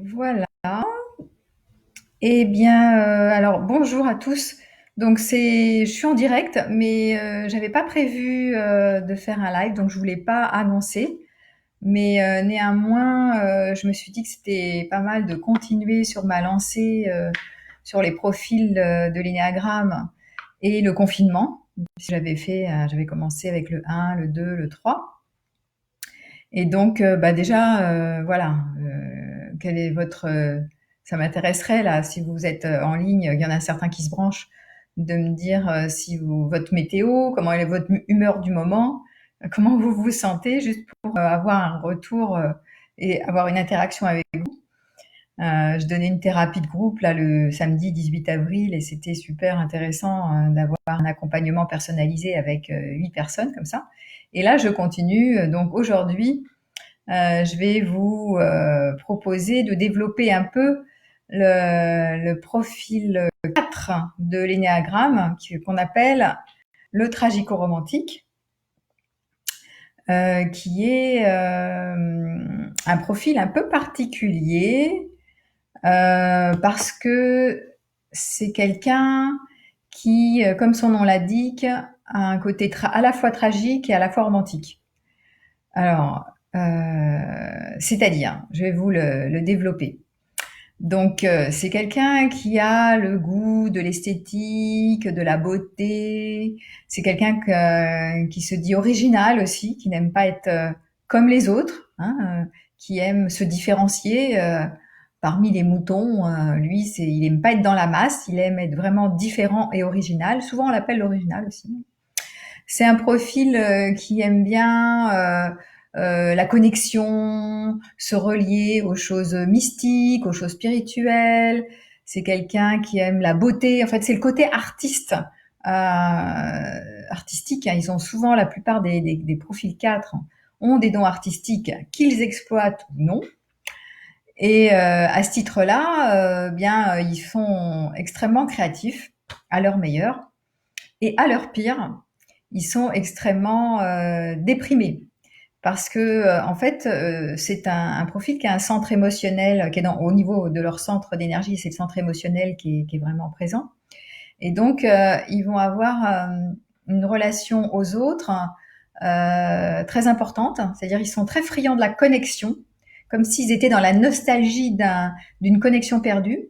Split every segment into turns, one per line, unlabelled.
Voilà. Eh bien, alors bonjour à tous. Donc je suis en direct, mais j'avais pas prévu de faire un live, donc je voulais pas annoncer. Mais néanmoins, je me suis dit que c'était pas mal de continuer sur ma lancée sur les profils de l'énéagramme et le confinement. J'avais commencé avec le 1, le 2, le 3. Et donc, bah déjà, voilà, quel est votre, ça m'intéresserait là, si vous êtes en ligne, il y en a certains qui se branchent, de me dire si votre météo, comment est votre humeur du moment, comment vous vous sentez, juste pour avoir un retour et avoir une interaction avec vous. Je donnais une thérapie de groupe là le samedi 18 avril et c'était super intéressant d'avoir un accompagnement personnalisé avec 8 personnes comme ça. Et là, je continue. Donc aujourd'hui, je vais vous proposer de développer un peu le profil 4 de l'énéagramme qu'on appelle le tragico-romantique, qui est un profil un peu particulier parce que c'est quelqu'un qui, comme son nom l'indique, a un côté à la fois tragique et à la fois romantique. Alors, c'est-à-dire, je vais vous le développer. Donc, c'est quelqu'un qui a le goût de l'esthétique, de la beauté. C'est quelqu'un qui se dit original aussi, qui n'aime pas être comme les autres, hein, qui aime se différencier parmi les moutons. Lui, il aime pas être dans la masse, il aime être vraiment différent et original. Souvent, on l'appelle l'original aussi. C'est un profil qui aime bien la connexion, se relier aux choses mystiques, aux choses spirituelles. C'est quelqu'un qui aime la beauté. En fait, c'est le côté artistique. Hein. Ils ont souvent, la plupart des profils 4 ont des dons artistiques qu'ils exploitent ou non. Et à ce titre-là, ils sont extrêmement créatifs à leur meilleur et à leur pire, ils sont extrêmement déprimés parce que en fait c'est un profil qui a un centre émotionnel qui est au niveau de leur centre d'énergie, c'est le centre émotionnel qui est vraiment présent, et donc ils vont avoir une relation aux autres très importante, c'est-à-dire ils sont très friands de la connexion, comme s'ils étaient dans la nostalgie d'une connexion perdue.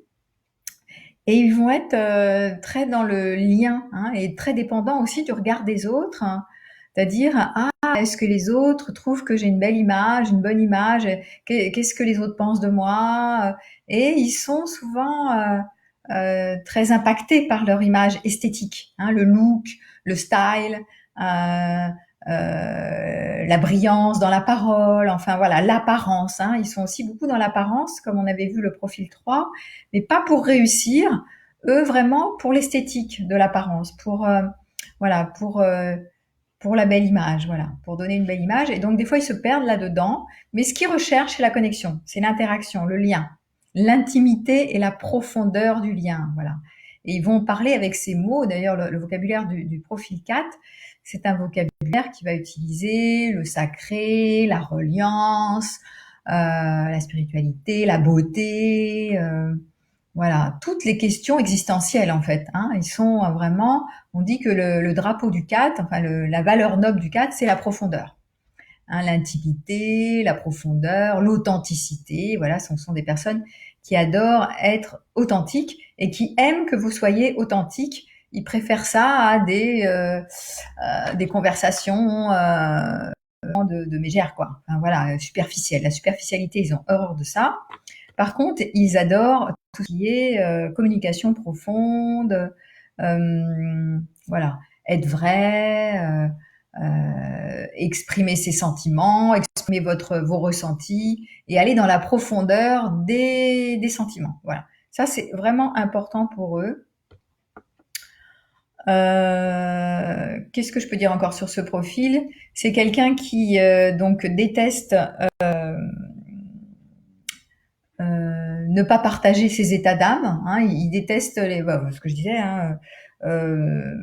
Et ils vont être très dans le lien, hein, et très dépendants aussi du regard des autres, hein. C'est-à-dire, ah, est-ce que les autres trouvent que j'ai une belle image, une bonne image? Qu'est-ce que les autres pensent de moi? Et ils sont souvent très impactés par leur image esthétique, hein, le look, le style, euh, la brillance dans la parole, enfin voilà, l'apparence. Hein. Ils sont aussi beaucoup dans l'apparence, comme on avait vu le profil 3, mais pas pour réussir, eux vraiment pour l'esthétique de l'apparence, voilà, pour la belle image, voilà, pour donner une belle image. Et donc des fois ils se perdent là-dedans, mais ce qu'ils recherchent c'est la connexion, c'est l'interaction, le lien, l'intimité et la profondeur du lien, voilà. Et ils vont parler avec ces mots. D'ailleurs, le vocabulaire du profil 4, c'est un vocabulaire qui va utiliser le sacré, la reliance, la spiritualité, la beauté, voilà, toutes les questions existentielles en fait. Hein. Ils sont vraiment, on dit que le drapeau du 4, enfin la valeur noble du 4, c'est la profondeur. Hein, l'intimité, la profondeur, l'authenticité. Voilà, ce sont des personnes qui adorent être authentiques et qui aiment que vous soyez authentique. Ils préfèrent ça à des conversations de mégère, quoi. Enfin, voilà, superficielle. La superficialité, ils ont horreur de ça. Par contre, ils adorent tout ce qui est communication profonde, voilà, être vrai, exprimer ses sentiments, exprimer vos ressentis et aller dans la profondeur des sentiments. Voilà, ça c'est vraiment important pour eux. Qu'est-ce que je peux dire encore sur ce profil? C'est quelqu'un qui donc déteste ne pas partager ses états d'âme. Hein, il déteste ce que je disais, hein, euh,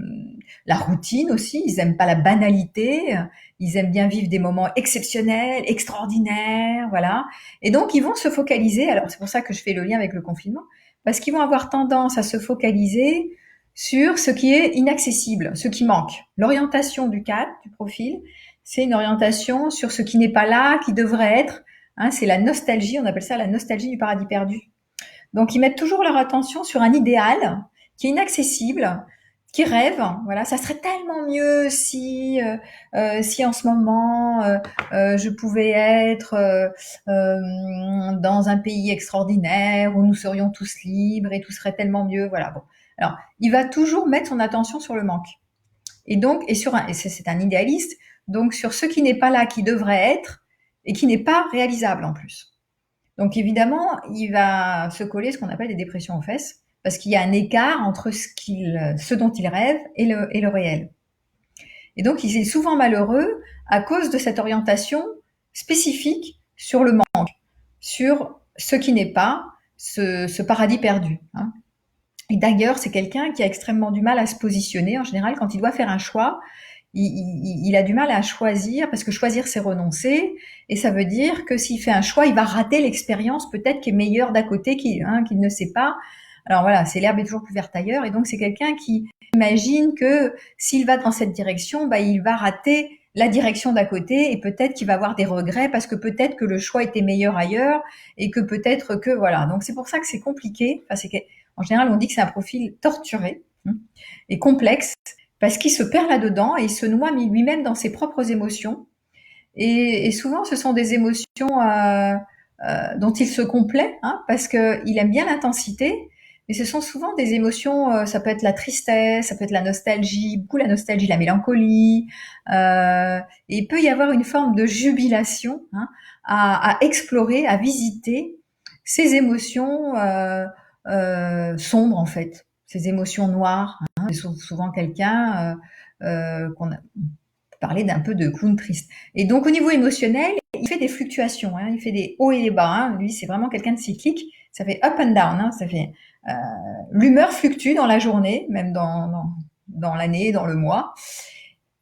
la routine aussi. Ils aiment pas la banalité. Ils aiment bien vivre des moments exceptionnels, extraordinaires, voilà. Et donc ils vont se focaliser. Alors c'est pour ça que je fais le lien avec le confinement, parce qu'ils vont avoir tendance à se focaliser sur ce qui est inaccessible, ce qui manque. L'orientation du cadre, du profil, c'est une orientation sur ce qui n'est pas là, qui devrait être. Hein, c'est la nostalgie, on appelle ça la nostalgie du paradis perdu. Donc ils mettent toujours leur attention sur un idéal qui est inaccessible, qui rêve. Voilà, ça serait tellement mieux si en ce moment je pouvais être dans un pays extraordinaire où nous serions tous libres et tout serait tellement mieux. Voilà. Bon. Alors, il va toujours mettre son attention sur le manque. Et donc, et c'est un idéaliste, donc sur ce qui n'est pas là, qui devrait être et qui n'est pas réalisable en plus. Donc évidemment, il va se coller ce qu'on appelle des dépressions aux fesses, parce qu'il y a un écart entre ce dont il rêve et le réel. Et donc il est souvent malheureux à cause de cette orientation spécifique sur le manque, sur ce qui n'est pas, ce paradis perdu. Hein. Et d'ailleurs, c'est quelqu'un qui a extrêmement du mal à se positionner. En général, quand il doit faire un choix, il a du mal à choisir, parce que choisir, c'est renoncer. Et ça veut dire que s'il fait un choix, il va rater l'expérience peut-être qui est meilleure d'à côté, qu'il ne sait pas. Alors voilà, c'est l'herbe est toujours plus verte ailleurs. Et donc, c'est quelqu'un qui imagine que s'il va dans cette direction, bah, il va rater la direction d'à côté et peut-être qu'il va avoir des regrets parce que peut-être que le choix était meilleur ailleurs et que peut-être que voilà. Donc, c'est pour ça que c'est compliqué. Enfin, en général, on dit que c'est un profil torturé et complexe parce qu'il se perd là-dedans et il se noie lui-même dans ses propres émotions. Et souvent, ce sont des émotions dont il se complaît, hein, parce qu'il aime bien l'intensité, mais ce sont souvent des émotions, ça peut être la tristesse, ça peut être la nostalgie, beaucoup la nostalgie, la mélancolie, et il peut y avoir une forme de jubilation hein, à explorer, à visiter ces émotions sombres en fait, ces émotions noires. Hein. C'est souvent quelqu'un qu'on a parler d'un peu de clown triste. Et donc au niveau émotionnel, il fait des fluctuations, hein, il fait des hauts et des bas. Hein. Lui, c'est vraiment quelqu'un de cyclique. Ça fait up and down. Hein, ça fait l'humeur fluctue dans la journée, même dans l'année, dans le mois.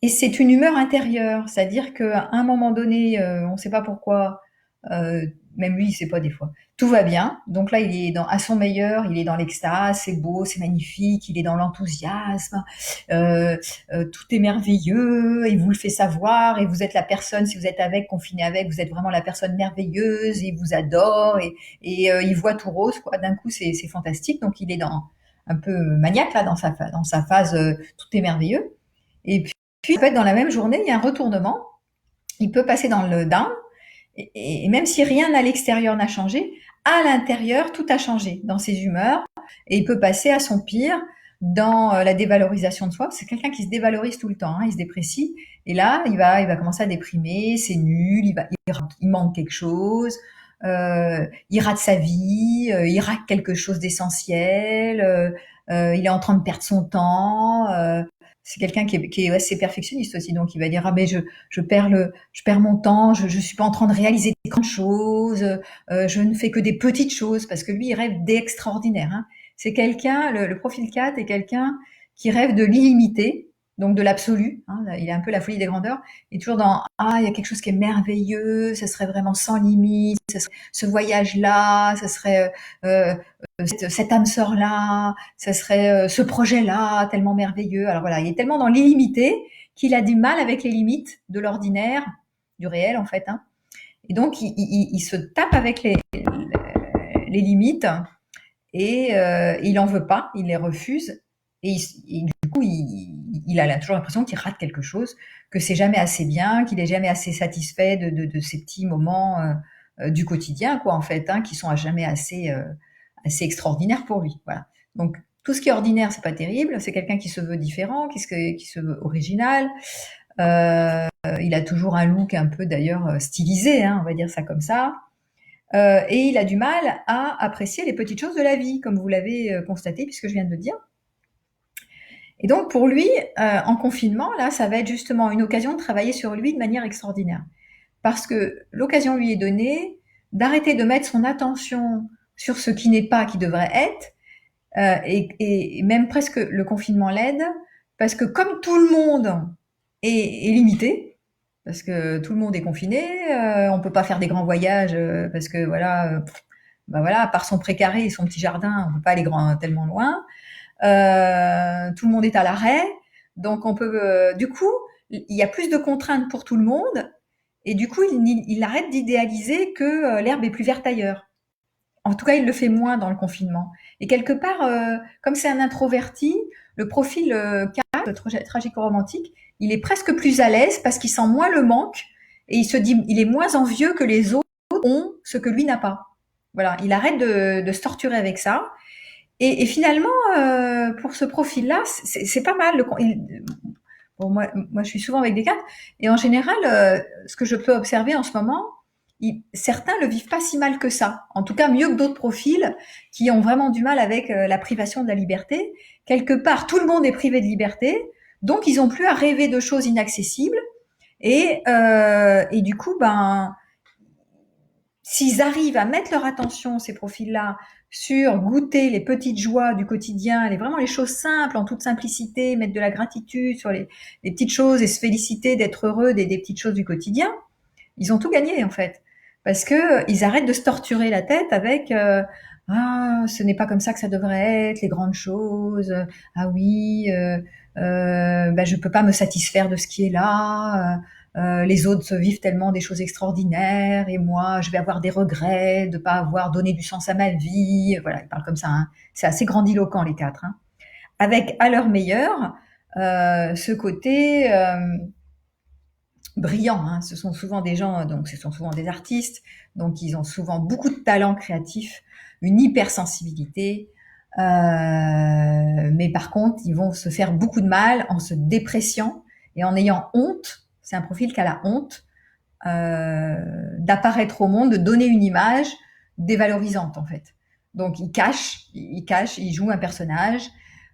Et c'est une humeur intérieure, c'est-à-dire qu'à un moment donné, on ne sait pas pourquoi, même lui, il sait pas des fois. Tout va bien. Donc là, il est à son meilleur, il est dans l'extase, c'est beau, c'est magnifique, il est dans l'enthousiasme, tout est merveilleux, il vous le fait savoir, et vous êtes la personne, si vous êtes confiné avec, vous êtes vraiment la personne merveilleuse, et il vous adore, et il voit tout rose, quoi. D'un coup, c'est fantastique. Donc il est un peu maniaque là dans sa phase, tout est merveilleux. Et puis, en fait, dans la même journée, il y a un retournement. Il peut passer dans le down. Et même si rien à l'extérieur n'a changé, à l'intérieur, tout a changé dans ses humeurs. Et il peut passer à son pire dans la dévalorisation de soi. C'est quelqu'un qui se dévalorise tout le temps. Hein, il se déprécie. Et là, il va commencer à déprimer. C'est nul. Il manque quelque chose. Il rate sa vie. Il rate quelque chose d'essentiel. Il est en train de perdre son temps. C'est quelqu'un qui est assez perfectionniste aussi, donc il va dire ah ben je perds mon temps, je suis pas en train de réaliser des grandes choses, je ne fais que des petites choses parce que lui il rêve d'extraordinaire. Hein. C'est quelqu'un, le profil 4 est quelqu'un qui rêve de l'illimité, donc de l'absolu. Hein. Il a un peu la folie des grandeurs, et toujours dans ah il y a quelque chose qui est merveilleux, ça serait vraiment sans limite, ce voyage là, ça serait cette âme sœur là, ça serait ce projet là tellement merveilleux. Alors voilà, il est tellement dans l'illimité qu'il a du mal avec les limites de l'ordinaire, du réel en fait. Hein. Et donc il se tape avec les limites et il en veut pas, il les refuse et du coup il a toujours l'impression qu'il rate quelque chose, que c'est jamais assez bien, qu'il est jamais assez satisfait de ces petits moments du quotidien quoi en fait, hein, qui sont à jamais assez extraordinaire pour lui. Voilà. Donc tout ce qui est ordinaire, c'est pas terrible. C'est quelqu'un qui se veut différent, qui se veut original. Il a toujours un look un peu d'ailleurs stylisé, hein, on va dire ça comme ça. Et il a du mal à apprécier les petites choses de la vie, comme vous l'avez constaté, puisque je viens de le dire. Et donc pour lui, en confinement, là, ça va être justement une occasion de travailler sur lui de manière extraordinaire. Parce que l'occasion lui est donnée d'arrêter de mettre son attention sur ce qui n'est pas, qui devrait être, et même presque le confinement l'aide, parce que comme tout le monde est limité, parce que tout le monde est confiné, on peut pas faire des grands voyages parce que voilà, bah voilà, à part son précaré et son petit jardin, on peut pas aller tellement loin. Tout le monde est à l'arrêt, donc on peut. Du coup, il y a plus de contraintes pour tout le monde, et du coup, il arrête d'idéaliser que l'herbe est plus verte ailleurs. En tout cas, il le fait moins dans le confinement. Et quelque part, comme c'est un introverti, le profil 4, tragico-romantique, il est presque plus à l'aise parce qu'il sent moins le manque et il se dit, il est moins envieux que les autres ont ce que lui n'a pas. Voilà, il arrête de se torturer avec ça. Et finalement, pour ce profil-là, c'est pas mal. Bon, moi, je suis souvent avec des cadres, et en général, ce que je peux observer en ce moment, certains le vivent pas si mal que ça. En tout cas, mieux que d'autres profils qui ont vraiment du mal avec la privation de la liberté. Quelque part, tout le monde est privé de liberté, donc ils ont plus à rêver de choses inaccessibles. Et du coup, ben, s'ils arrivent à mettre leur attention, ces profils-là, sur goûter les petites joies du quotidien, vraiment les choses simples, en toute simplicité, mettre de la gratitude sur les petites choses et se féliciter d'être heureux des petites choses du quotidien, ils ont tout gagné en fait. Parce que ils arrêtent de se torturer la tête avec ah, ce n'est pas comme ça que ça devrait être, les grandes choses. Ah oui, ben je peux pas me satisfaire de ce qui est là. Les autres vivent tellement des choses extraordinaires et moi, je vais avoir des regrets de pas avoir donné du sens à ma vie. Voilà, ils parlent comme ça. Hein. C'est assez grandiloquent les quatre. Hein. Avec à leur meilleur ce côté brillants. Hein. Ce sont souvent des gens, donc ce sont souvent des artistes, donc ils ont souvent beaucoup de talent créatif, une hypersensibilité, mais par contre, ils vont se faire beaucoup de mal en se dépréciant et en ayant honte. C'est un profil qui a la honte d'apparaître au monde, de donner une image dévalorisante en fait. Donc ils jouent un personnage.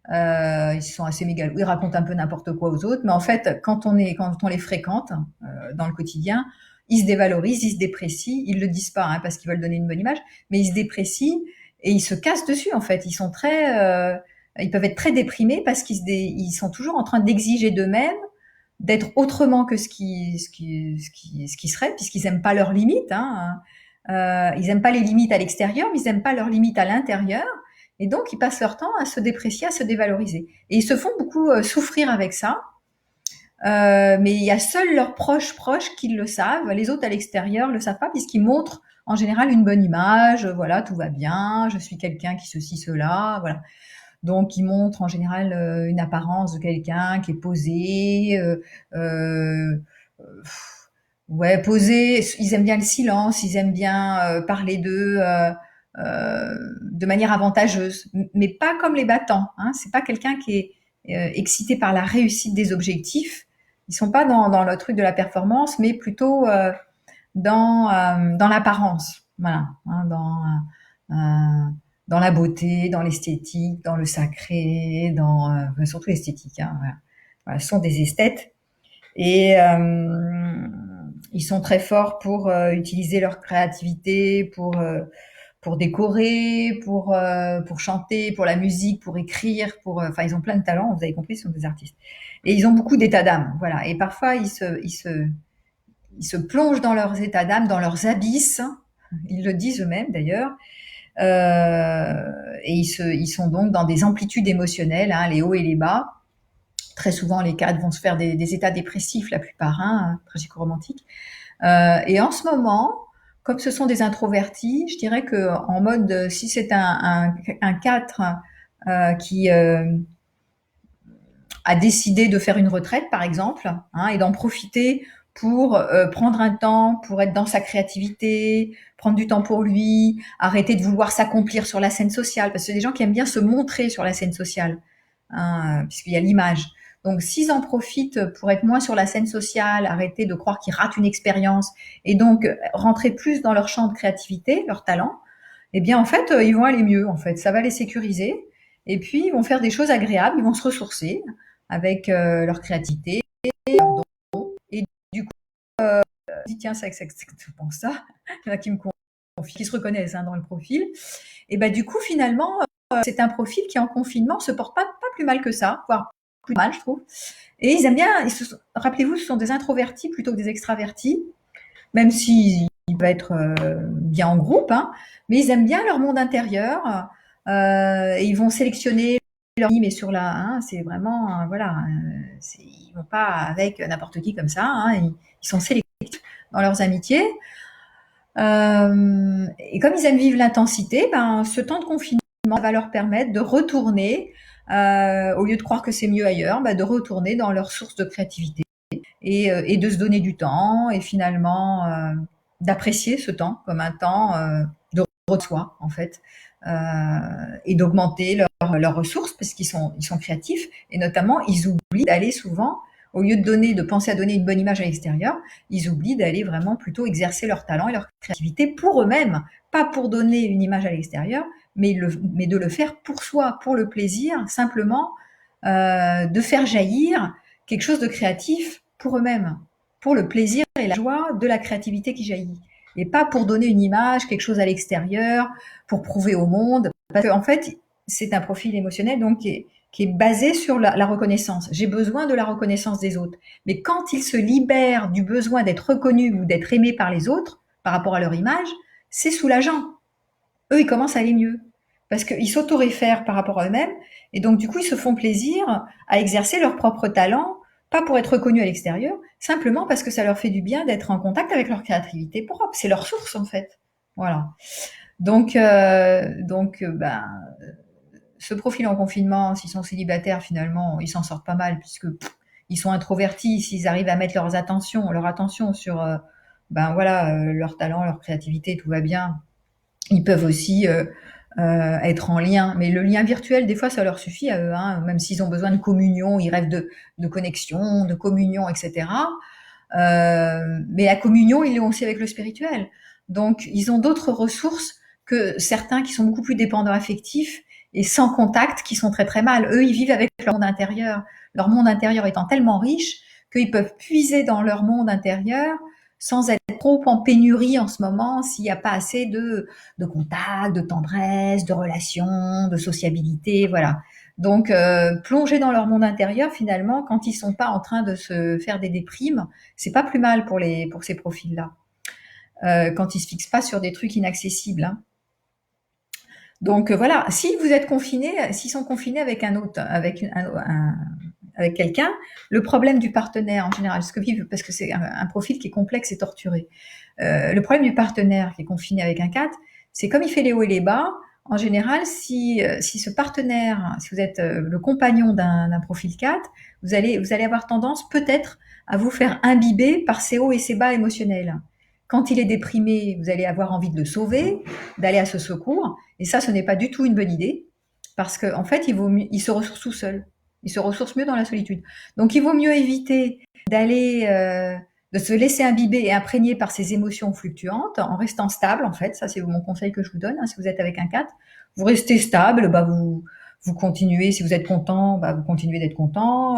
Ils sont assez mégalos, ils racontent un peu n'importe quoi aux autres, mais en fait, quand on les fréquente dans le quotidien, ils se dévalorisent, ils se déprécient, ils le disent pas hein, parce qu'ils veulent donner une bonne image, mais ils se déprécient et ils se cassent dessus en fait. Ils peuvent être très déprimés parce ils sont toujours en train d'exiger d'eux-mêmes d'être autrement que ce qui serait, puisqu'ils aiment pas leurs limites. Hein. Ils aiment pas les limites à l'extérieur, mais ils aiment pas leurs limites à l'intérieur. Et donc, ils passent leur temps à se déprécier, à se dévaloriser. Et ils se font beaucoup souffrir avec ça. Mais il y a seuls leurs proches qui le savent. Les autres à l'extérieur le savent pas, puisqu'ils montrent en général une bonne image. Voilà, tout va bien. Je suis quelqu'un qui ceci, cela. Voilà. Donc, ils montrent en général une apparence de quelqu'un qui est posé, ouais, posé. Ils aiment bien le silence, ils aiment bien parler d'eux de manière avantageuse, mais pas comme les battants. Hein. C'est pas quelqu'un qui est excité par la réussite des objectifs. Ils sont pas dans le truc de la performance, mais plutôt dans l'apparence. Voilà, hein, dans la beauté, dans l'esthétique, dans le sacré, surtout l'esthétique. Hein, voilà. Voilà, ce sont des esthètes et ils sont très forts pour utiliser leur créativité, pour décorer, pour chanter, pour la musique, pour écrire, enfin ils ont plein de talents. Vous avez compris, ce sont des artistes et ils ont beaucoup d'état d'âme. Voilà. Et parfois ils se plongent dans leurs états d'âme, dans leurs abysses. Ils le disent eux-mêmes d'ailleurs. Et ils sont donc dans des amplitudes émotionnelles, hein, les hauts et les bas. Très souvent, les cadres vont se faire des états dépressifs, la plupart, hein, tragico-romantiques. Et en ce moment, comme ce sont des introvertis, je dirais que en mode, si c'est un 4 qui a décidé de faire une retraite, par exemple, hein, et d'en profiter pour prendre un temps, pour être dans sa créativité, prendre du temps pour lui, arrêter de vouloir s'accomplir sur la scène sociale, parce que c'est des gens qui aiment bien se montrer sur la scène sociale, hein, puisqu'il y a l'image. Donc, s'ils en profitent pour être moins sur la scène sociale, arrêter de croire qu'ils ratent une expérience, et donc rentrer plus dans leur champ de créativité, leur talent, eh bien, en fait, ils vont aller mieux, en fait. Ça va les sécuriser, et puis ils vont faire des choses agréables, ils vont se ressourcer avec leur créativité, leur don, et du coup, je dis, tiens, c'est exactement ça. Il y en a qui me confient, qui se reconnaissent hein, dans le profil. Et ben du coup, finalement, c'est un profil qui en confinement se porte pas plus mal que ça, voire plus mal, je trouve. Et ils aiment bien, rappelez-vous, ce sont des introvertis plutôt que des extravertis, même s'ils peuvent être bien en groupe, hein, mais ils aiment bien leur monde intérieur. Et ils vont sélectionner leur ami, mais sur la, hein, c'est vraiment, voilà, ils vont pas avec n'importe qui comme ça, hein, ils sont sélectifs dans leurs amitiés. Et comme ils aiment vivre l'intensité, ben, ce temps de confinement va leur permettre de retourner, au lieu de croire que c'est mieux ailleurs, ben, de retourner dans leur source de créativité et de se donner du temps et finalement d'apprécier ce temps comme un temps de soi en fait, et d'augmenter leurs ressources parce ils sont créatifs et notamment ils oublient d'aller souvent, au lieu de penser à donner une bonne image à l'extérieur, ils oublient d'aller vraiment plutôt exercer leur talent et leur créativité pour eux-mêmes, pas pour donner une image à l'extérieur, mais de le faire pour soi, pour le plaisir, simplement de faire jaillir quelque chose de créatif pour eux-mêmes, pour le plaisir et la joie de la créativité qui jaillit. Et pas pour donner une image, quelque chose à l'extérieur, pour prouver au monde. Parce qu'en fait, c'est un profil émotionnel donc qui est basé sur la reconnaissance. J'ai besoin de la reconnaissance des autres. Mais quand ils se libèrent du besoin d'être reconnus ou d'être aimés par les autres, par rapport à leur image, c'est soulageant. Eux, ils commencent à aller mieux. Parce qu'ils s'autoréfèrent par rapport à eux-mêmes. Et donc, du coup, ils se font plaisir à exercer leur propre talent, pas pour être reconnus à l'extérieur, simplement parce que ça leur fait du bien d'être en contact avec leur créativité propre. C'est leur source, en fait. Voilà. Ben, ce profil en confinement, s'ils sont célibataires, finalement, ils s'en sortent pas mal puisque ils sont introvertis. S'ils arrivent à mettre leur attention sur, ben voilà, leur talent, leur créativité, tout va bien. Ils peuvent aussi être en lien, mais le lien virtuel, des fois, ça leur suffit à eux, hein, même s'ils ont besoin de communion, ils rêvent de connexion, de communion, etc. Mais la communion, ils l'ont aussi avec le spirituel. Donc, ils ont d'autres ressources que certains qui sont beaucoup plus dépendants affectifs et sans contact, qui sont très très mal. Eux, ils vivent avec leur monde intérieur. Leur monde intérieur étant tellement riche qu'ils peuvent puiser dans leur monde intérieur sans être trop en pénurie en ce moment, s'il n'y a pas assez de contact, de tendresse, de relations, de sociabilité, voilà. Donc, plonger dans leur monde intérieur, finalement, quand ils sont pas en train de se faire des déprimes, c'est pas plus mal pour ces profils-là. Quand ils se fixent pas sur des trucs inaccessibles, hein. Donc voilà, si vous êtes confiné, s'ils sont confinés avec un autre, avec quelqu'un, le problème du partenaire en général, parce que c'est un profil qui est complexe et torturé. Le problème du partenaire qui est confiné avec un 4, c'est comme il fait les hauts et les bas. En général, si ce partenaire, si vous êtes le compagnon d'un profil 4, vous allez avoir tendance peut-être à vous faire imbiber par ses hauts et ses bas émotionnels. Quand il est déprimé, vous allez avoir envie de le sauver, d'aller à ce secours. Et ça, ce n'est pas du tout une bonne idée, parce qu'en fait, il se ressource tout seul. Il se ressource mieux dans la solitude. Donc, il vaut mieux éviter d'aller, de se laisser imbiber et imprégner par ces émotions fluctuantes en restant stable, en fait. Ça, c'est mon conseil que je vous donne, hein, si vous êtes avec un 4. Vous restez stable, bah, vous continuez. Si vous êtes content, bah, vous continuez d'être content.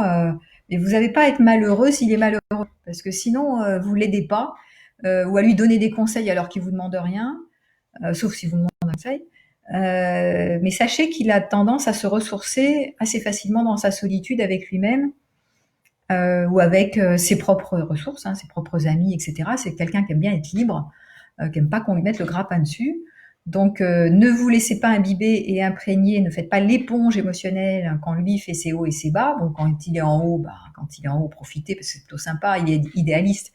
Mais vous n'avez pas à être malheureux s'il est malheureux, parce que sinon, vous l'aidez pas, ou à lui donner des conseils alors qu'il vous demande rien, sauf si vous demandez un conseil. Mais sachez qu'il a tendance à se ressourcer assez facilement dans sa solitude avec lui-même, ou avec ses propres ressources, hein, ses propres amis, etc. C'est quelqu'un qui aime bien être libre, qui aime pas qu'on lui mette le grappin dessus. Donc, ne vous laissez pas imbiber et imprégner, ne faites pas l'éponge émotionnelle quand lui fait ses hauts et ses bas. Bon, quand il est en haut, profitez parce que c'est plutôt sympa, il est idéaliste.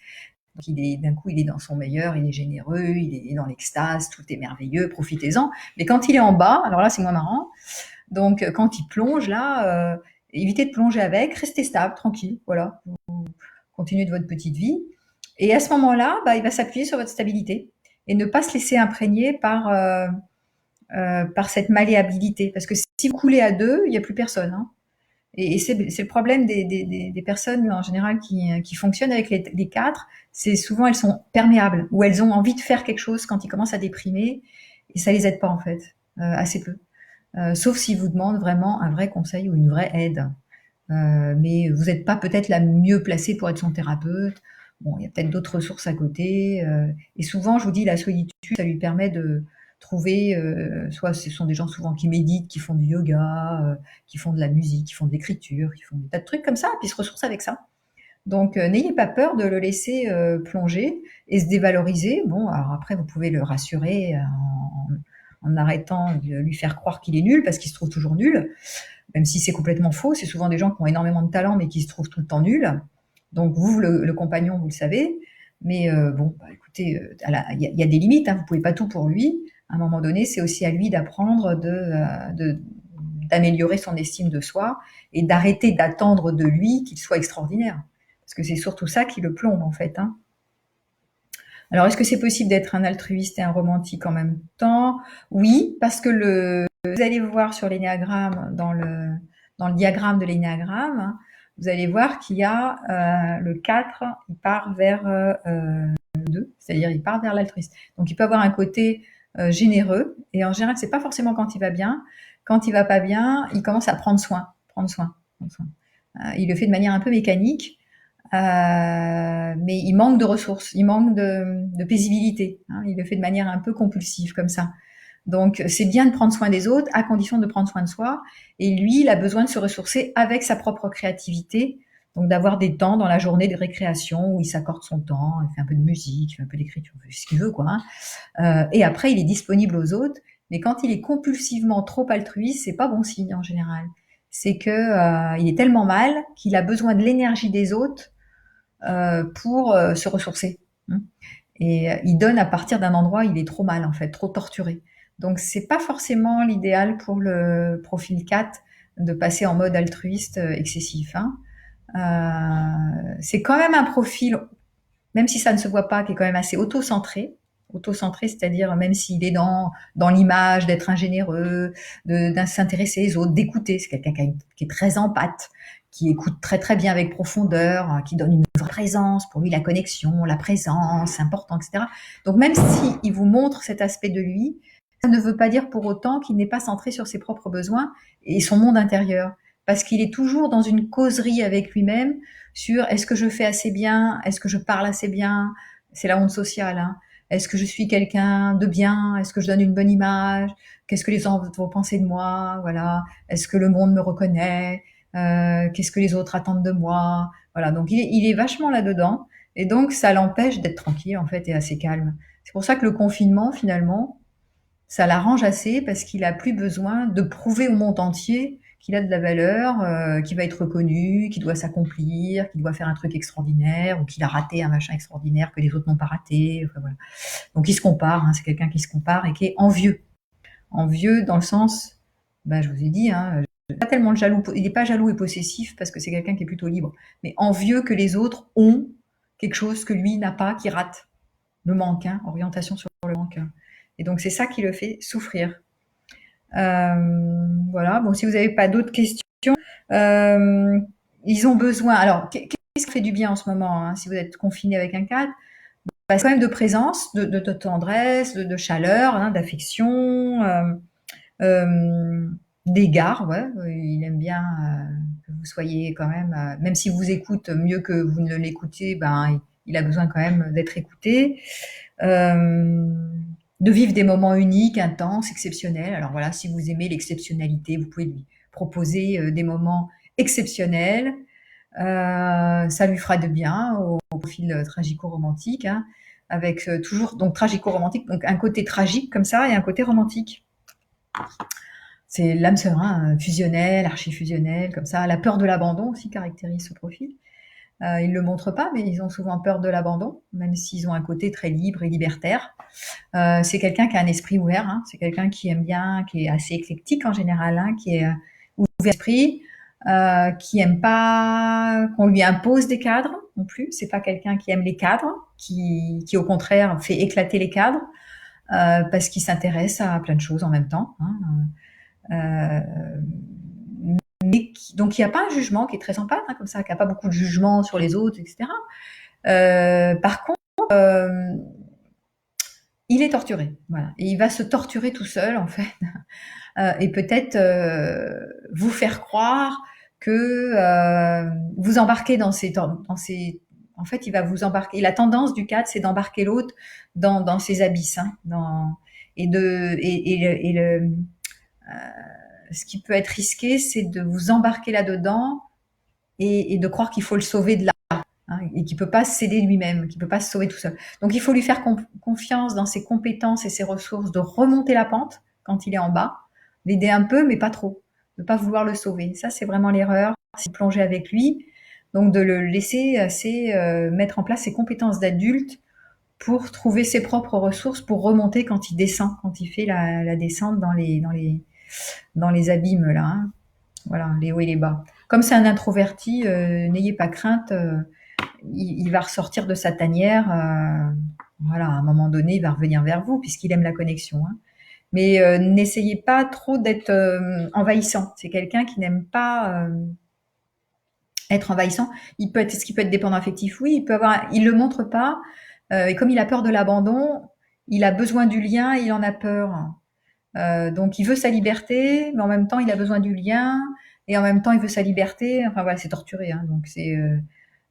Donc d'un coup, il est dans son meilleur, il est généreux, il est dans l'extase, tout est merveilleux, profitez-en. Mais quand il est en bas, alors là, c'est moins marrant. Donc, quand il plonge, là, évitez de plonger avec, restez stable, tranquille, voilà. Vous continuez de votre petite vie. Et à ce moment-là, bah, il va s'appuyer sur votre stabilité et ne pas se laisser imprégner par cette malléabilité. Parce que si vous coulez à deux, il n'y a plus personne, hein. Et c'est le problème des personnes en général qui fonctionnent avec les 4, c'est souvent elles sont perméables ou elles ont envie de faire quelque chose quand ils commencent à déprimer et ça les aide pas en fait, assez peu. Sauf s'ils vous demandent vraiment un vrai conseil ou une vraie aide. Mais vous n'êtes pas peut-être la mieux placée pour être son thérapeute. Bon, il y a peut-être d'autres ressources à côté. Et souvent, je vous dis, la solitude, ça lui permet trouver, soit ce sont des gens souvent qui méditent, qui font du yoga, qui font de la musique, qui font de l'écriture, qui font des tas de trucs comme ça, puis ils se ressourcent avec ça. Donc, n'ayez pas peur de le laisser plonger et se dévaloriser. Bon, alors après, vous pouvez le rassurer en arrêtant de lui faire croire qu'il est nul parce qu'il se trouve toujours nul, même si c'est complètement faux. C'est souvent des gens qui ont énormément de talent mais qui se trouvent tout le temps nuls. Donc, vous, le compagnon, vous le savez. Mais bon, bah, écoutez, il y a des limites. Hein, vous pouvez pas tout pour lui. À un moment donné, c'est aussi à lui d'apprendre d'améliorer son estime de soi et d'arrêter d'attendre de lui qu'il soit extraordinaire. Parce que c'est surtout ça qui le plombe, en fait. Hein. Alors, est-ce que c'est possible d'être un altruiste et un romantique en même temps? Oui, parce que vous allez voir sur l'énéagramme, dans le diagramme de l'énéagramme, hein, vous allez voir qu'il y a le 4, il part vers le 2, c'est-à-dire il part vers l'altruiste. Donc, il peut avoir un côté généreux, et en général, c'est pas forcément quand il va bien. Quand il va pas bien, il commence à prendre soin, prendre soin, prendre soin. Il le fait de manière un peu mécanique, mais il manque de ressources, il manque de paisibilité. Hein, il le fait de manière un peu compulsive comme ça. Donc c'est bien de prendre soin des autres à condition de prendre soin de soi. Et lui, il a besoin de se ressourcer avec sa propre créativité. Donc d'avoir des temps dans la journée de récréation où il s'accorde son temps, il fait un peu de musique, il fait un peu d'écriture, il fait ce qu'il veut quoi. Hein. Et après, il est disponible aux autres. Mais quand il est compulsivement trop altruiste, c'est pas bon signe en général. C'est que il est tellement mal qu'il a besoin de l'énergie des autres pour se ressourcer. Hein. Et il donne à partir d'un endroit où il est trop mal en fait, trop torturé. Donc c'est pas forcément l'idéal pour le profil 4 de passer en mode altruiste excessif. Hein. C'est quand même un profil, même si ça ne se voit pas, qui est quand même assez auto-centré. Auto-centré, c'est-à-dire même s'il est dans l'image d'être un généreux, de s'intéresser aux autres, d'écouter. C'est quelqu'un qui est très empathe, qui écoute très très bien avec profondeur, qui donne une vraie présence. Pour lui, la connexion, la présence, c'est important, etc. Donc même si il vous montre cet aspect de lui, ça ne veut pas dire pour autant qu'il n'est pas centré sur ses propres besoins et son monde intérieur. Parce qu'il est toujours dans une causerie avec lui-même sur est-ce que je fais assez bien, est-ce que je parle assez bien, c'est la honte sociale. Hein. Est-ce que je suis quelqu'un de bien, est-ce que je donne une bonne image, qu'est-ce que les autres vont penser de moi, voilà, est-ce que le monde me reconnaît, qu'est-ce que les autres attendent de moi, voilà. Donc il est vachement là-dedans et donc ça l'empêche d'être tranquille en fait et assez calme. C'est pour ça que le confinement finalement, ça l'arrange assez parce qu'il a plus besoin de prouver au monde entier qu'il a de la valeur, qu'il va être reconnu, qu'il doit s'accomplir, qu'il doit faire un truc extraordinaire ou qu'il a raté un machin extraordinaire que les autres n'ont pas raté. Enfin, voilà. Donc il se compare, hein, c'est quelqu'un qui se compare et qui est envieux. Envieux dans le sens, bah, je vous ai dit, hein, pas tellement le jaloux, il n'est pas jaloux et possessif parce que c'est quelqu'un qui est plutôt libre, mais envieux que les autres ont quelque chose que lui n'a pas, qui rate. Le manque, hein, orientation sur le manque. Hein. Et donc c'est ça qui le fait souffrir. Voilà. Bon, si vous n'avez pas d'autres questions, ils ont besoin. Alors, qu'est-ce qui fait du bien en ce moment hein, si vous êtes confiné avec un cadre bah, c'est quand même de présence, de tendresse, de chaleur, hein, d'affection, d'égard. Ouais, il aime bien que vous soyez quand même si vous écoute mieux que vous ne l'écoutez, ben il a besoin quand même d'être écouté. De vivre des moments uniques, intenses, exceptionnels. Alors voilà, si vous aimez l'exceptionnalité, vous pouvez lui proposer des moments exceptionnels. Ça lui fera de bien au profil tragico-romantique, hein, avec toujours donc tragico-romantique, donc un côté tragique comme ça et un côté romantique. C'est l'âme sœur, hein, fusionnelle, archi-fusionnelle, comme ça. La peur de l'abandon aussi caractérise ce profil. Ils le montrent pas, mais ils ont souvent peur de l'abandon, même s'ils ont un côté très libre et libertaire. C'est quelqu'un qui a un esprit ouvert, hein, c'est quelqu'un qui aime bien, qui est assez éclectique en général, hein, qui est ouvert d'esprit, qui aime pas qu'on lui impose des cadres non plus. C'est pas quelqu'un qui aime les cadres, qui au contraire fait éclater les cadres parce qu'il s'intéresse à plein de choses en même temps. Hein. Donc il n'y a pas un jugement qui est très empathique, hein, comme ça, qui n'a pas beaucoup de jugement sur les autres, etc. Par contre, il est torturé, voilà, et il va se torturer tout seul en fait, et peut-être vous faire croire que vous embarquez dans ces, en fait, il va vous embarquer. Et la tendance du cadre, c'est d'embarquer l'autre dans ses abysses, hein, Ce qui peut être risqué, c'est de vous embarquer là-dedans et de croire qu'il faut le sauver de là, hein, et qu'il peut pas s'aider lui-même, qu'il peut pas se sauver tout seul. Donc il faut lui faire confiance dans ses compétences et ses ressources de remonter la pente quand il est en bas, l'aider un peu, mais pas trop, de pas vouloir le sauver. Ça, c'est vraiment l'erreur, c'est de plonger avec lui, donc de le laisser mettre en place ses compétences d'adulte pour trouver ses propres ressources pour remonter quand il descend, quand il fait la descente dans les abîmes là, hein. Voilà, les hauts et les bas. Comme c'est un introverti, n'ayez pas crainte, il va ressortir de sa tanière. Voilà, à un moment donné, il va revenir vers vous puisqu'il aime la connexion, hein. Mais n'essayez pas trop d'être envahissant. C'est quelqu'un qui n'aime pas être envahissant. Est-ce qu'il peut être dépendant affectif? Oui, il le montre pas. Et comme il a peur de l'abandon, il a besoin du lien, il en a peur. Donc il veut sa liberté, mais en même temps il a besoin du lien, et en même temps il veut sa liberté. Enfin voilà, c'est torturé, hein. Donc c'est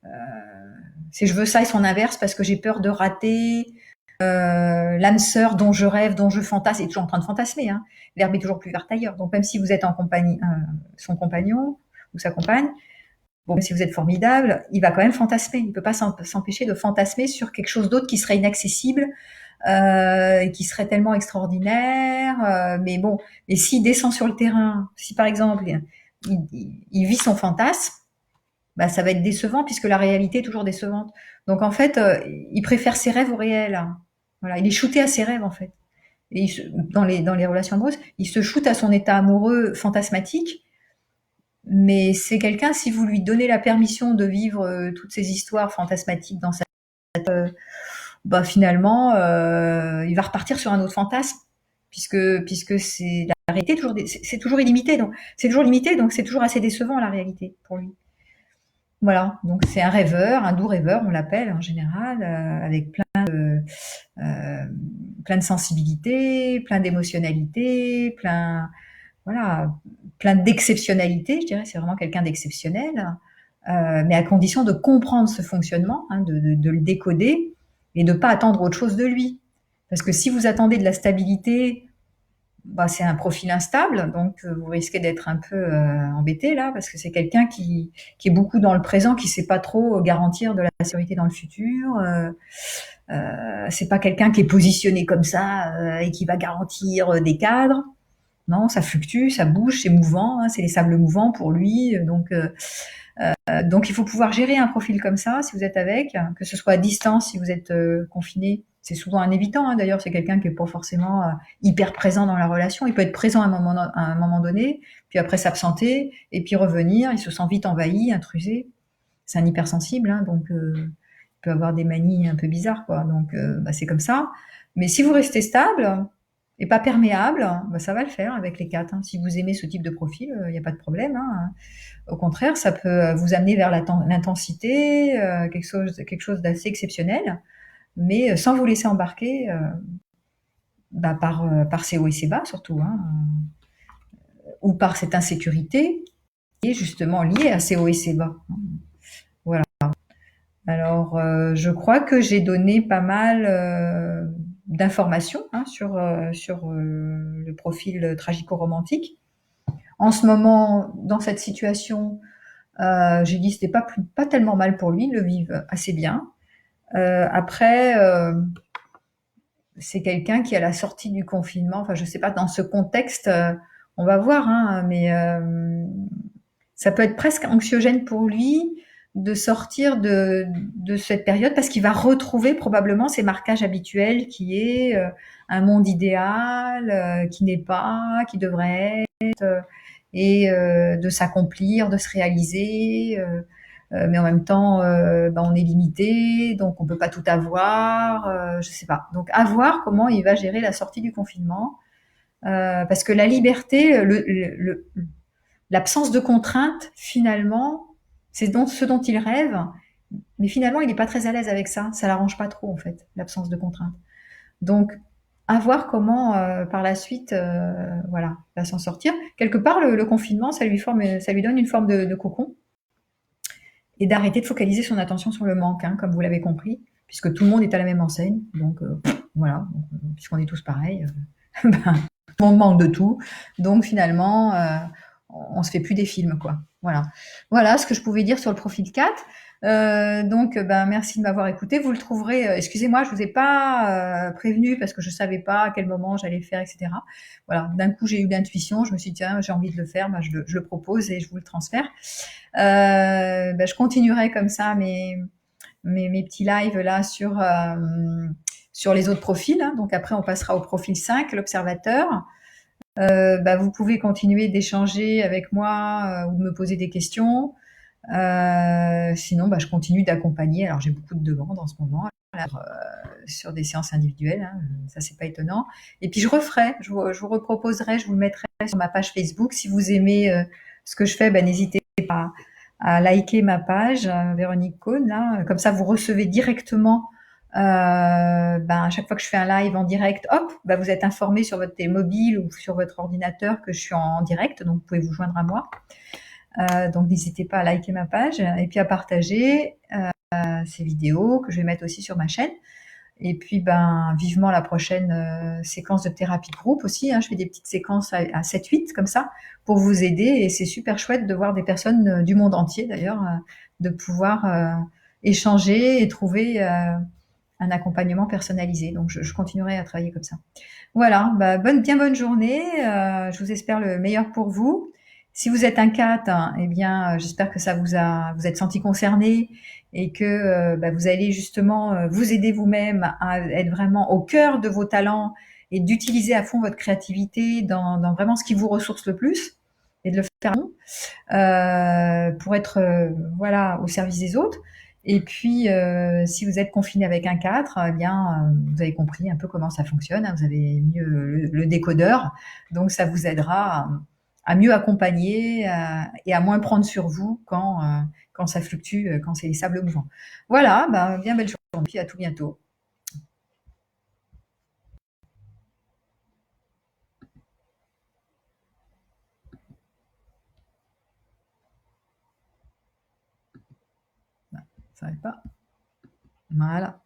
je veux ça et son inverse parce que j'ai peur de rater l'âme sœur dont je rêve, dont je fantasme. Il est toujours en train de fantasmer, hein. L'herbe est toujours plus verte ailleurs. Donc même si vous êtes en compagnie, son compagnon ou sa compagne, bon, même si vous êtes formidable, il va quand même fantasmer. Il peut pas s'empêcher de fantasmer sur quelque chose d'autre qui serait inaccessible, et qui serait tellement extraordinaire. Mais bon, et s'il descend sur le terrain, si par exemple il vit son fantasme, bah ça va être décevant puisque la réalité est toujours décevante. Donc en fait, il préfère ses rêves au réel, hein. Voilà, il est shooté à ses rêves en fait. Et dans les relations amoureuses, il se shoot à son état amoureux fantasmatique. Mais c'est quelqu'un, si vous lui donnez la permission de vivre toutes ces histoires fantasmatiques dans sa tête, bah finalement, il va repartir sur un autre fantasme, puisque c'est la réalité c'est toujours illimité, donc c'est toujours assez décevant la réalité pour lui. Voilà, donc c'est un rêveur, un doux rêveur, on l'appelle en général, avec euh, plein de sensibilité, plein d'émotionnalité, voilà, plein d'exceptionnalité, je dirais, c'est vraiment quelqu'un d'exceptionnel, mais à condition de comprendre ce fonctionnement, hein, de le décoder et de pas attendre autre chose de lui. Parce que si vous attendez de la stabilité, bah, c'est un profil instable, donc vous risquez d'être un peu embêté là, parce que c'est quelqu'un qui est beaucoup dans le présent, qui sait pas trop garantir de la sécurité dans le futur. C'est pas quelqu'un qui est positionné comme ça et qui va garantir des cadres. Non, ça fluctue, ça bouge, c'est mouvant, hein, c'est les sables mouvants pour lui. Donc il faut pouvoir gérer un profil comme ça si vous êtes avec, que ce soit à distance si vous êtes confiné. C'est souvent un évitant, hein, d'ailleurs, c'est quelqu'un qui est pas forcément hyper présent dans la relation. Il peut être présent à un moment donné, puis après s'absenter, et puis revenir, il se sent vite envahi, intrusé. C'est un hypersensible, hein, donc il peut avoir des manies un peu bizarres, quoi. Donc bah, c'est comme ça. Mais si vous restez stable et pas perméable, bah, ça va le faire avec les 4, hein. Si vous aimez ce type de profil, il n'y a pas de problème, hein. Au contraire, ça peut vous amener vers l'intensité, quelque chose d'assez exceptionnel, mais sans vous laisser embarquer bah, par ses hauts et ses bas surtout, hein, ou par cette insécurité qui est justement liée à ses hauts et ses bas. Voilà. Alors, je crois que j'ai donné pas mal d'informations, hein, sur le profil tragico-romantique. En ce moment, dans cette situation, j'ai dit c'était pas tellement mal pour lui, il le vive assez bien. Après, c'est quelqu'un qui à la sortie du confinement, enfin je sais pas dans ce contexte, on va voir, hein, mais ça peut être presque anxiogène pour lui de sortir de cette période parce qu'il va retrouver probablement ses marquages habituels qui est un monde idéal, qui n'est pas, qui devrait être, et de s'accomplir, de se réaliser. Mais en même temps, ben, on est limité, donc on peut pas tout avoir. Je sais pas. Donc à voir comment il va gérer la sortie du confinement, parce que la liberté, l'absence de contraintes, finalement, c'est ce dont il rêve. Mais finalement, il n'est pas très à l'aise avec ça. Ça l'arrange pas trop en fait, l'absence de contraintes. Donc à voir comment par la suite, voilà, il va s'en sortir. Quelque part, le confinement, ça lui donne une forme de cocon et d'arrêter de focaliser son attention sur le manque, hein, comme vous l'avez compris, puisque tout le monde est à la même enseigne. Donc voilà, puisqu'on est tous pareils. Ben, tout le monde manque de tout, donc finalement, on se fait plus des films, quoi. Voilà. Voilà ce que je pouvais dire sur le profil 4. Donc, ben, merci de m'avoir écouté. Vous le trouverez. Excusez-moi, je vous ai pas prévenu parce que je savais pas à quel moment j'allais le faire, etc. Voilà. D'un coup, j'ai eu l'intuition. Je me suis dit, tiens, j'ai envie de le faire. Ben, je le propose et je vous le transfère. Ben, je continuerai comme ça mes petits lives là sur les autres profils, hein. Donc après, on passera au profil 5, l'observateur. Bah, vous pouvez continuer d'échanger avec moi ou de me poser des questions. Sinon, bah, je continue d'accompagner. Alors, j'ai beaucoup de demandes en ce moment sur des séances individuelles, hein, ça c'est pas étonnant. Et puis je referai, je vous reproposerai, je vous le mettrai sur ma page Facebook. Si vous aimez ce que je fais, bah, n'hésitez pas à liker ma page, Véronique Cohn, là. Comme ça, vous recevez directement, ben, à chaque fois que je fais un live en direct, hop, bah, vous êtes informé sur votre mobile ou sur votre ordinateur que je suis en direct, donc vous pouvez vous joindre à moi. Donc n'hésitez pas à liker ma page et puis à partager ces vidéos que je vais mettre aussi sur ma chaîne. Et puis, ben, vivement la prochaine séquence de thérapie de groupe aussi, hein. Je fais des petites séquences à 7-8 comme ça pour vous aider. Et c'est super chouette de voir des personnes du monde entier d'ailleurs, de pouvoir échanger et trouver un accompagnement personnalisé. Donc, je continuerai à travailler comme ça. Voilà, bah, bien bonne journée. Je vous espère le meilleur pour vous. Si vous êtes un 4, hein, eh bien, j'espère que vous êtes senti concerné et que bah, vous allez justement vous aider vous-même à être vraiment au cœur de vos talents et d'utiliser à fond votre créativité dans vraiment ce qui vous ressource le plus et de le faire pour être voilà au service des autres. Et puis, si vous êtes confiné avec un 4, eh bien, vous avez compris un peu comment ça fonctionne, hein. Vous avez mieux le décodeur, donc ça vous aidera à mieux accompagner et à moins prendre sur vous quand ça fluctue, quand c'est les sables mouvants. Voilà, ben, bien belle journée, puis à tout bientôt. Ça va pas. Voilà.